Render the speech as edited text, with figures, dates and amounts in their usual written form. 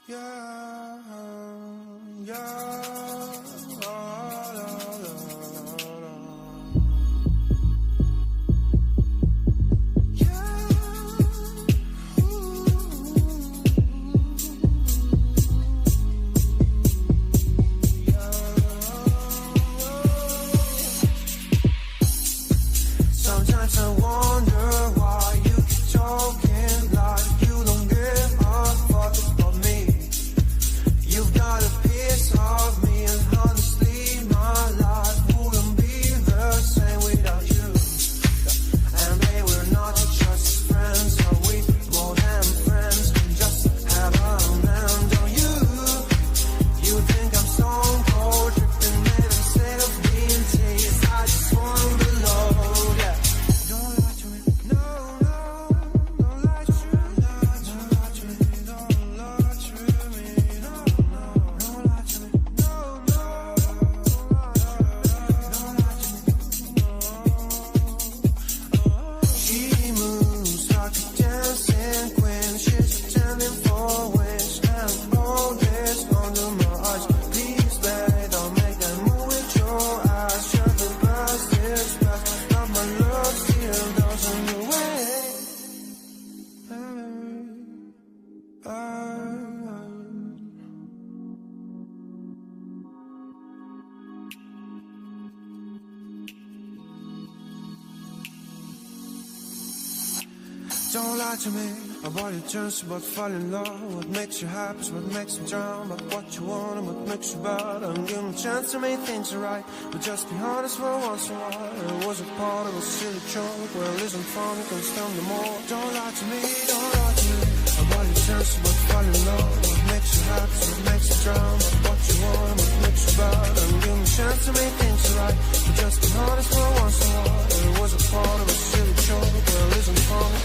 Sometimes I wonder why you keep talking like you don't give a fuck about me. You've got a piece of me, and honestly my life wouldn't be the same without you. And babe, we're not just friends, are we more than friends? We just have a man, don't you? You think I'm stone cold, tripping made instead of being teased. I just wanna be loved, yeah. Don't lie to me, no, don't lie to me, don't lie to me, don't lie to me, don't lie to me, don't lie to me. She moves like a dancing queen, she's pretending for wings, and all this under my eyes. Please, babe, don't make that move with your eyes. You're the best, this best, but my love still doesn't away. Don't lie to me about your turns about falling in love. What makes you happy is what makes you drown. But what you want and what makes you bad. I'm giving a chance to make things right, but just be honest for once in a while. It was a part of a silly joke. Well, isn't funny, can stand no more. Don't lie to me, don't lie to me about your turns about falling in love. What makes you happy is what makes you drown. But what you want and what makes you bad. I'm giving a chance to make things right, but just be honest for once in a while. It was a part of a silly joke. Well, isn't funny,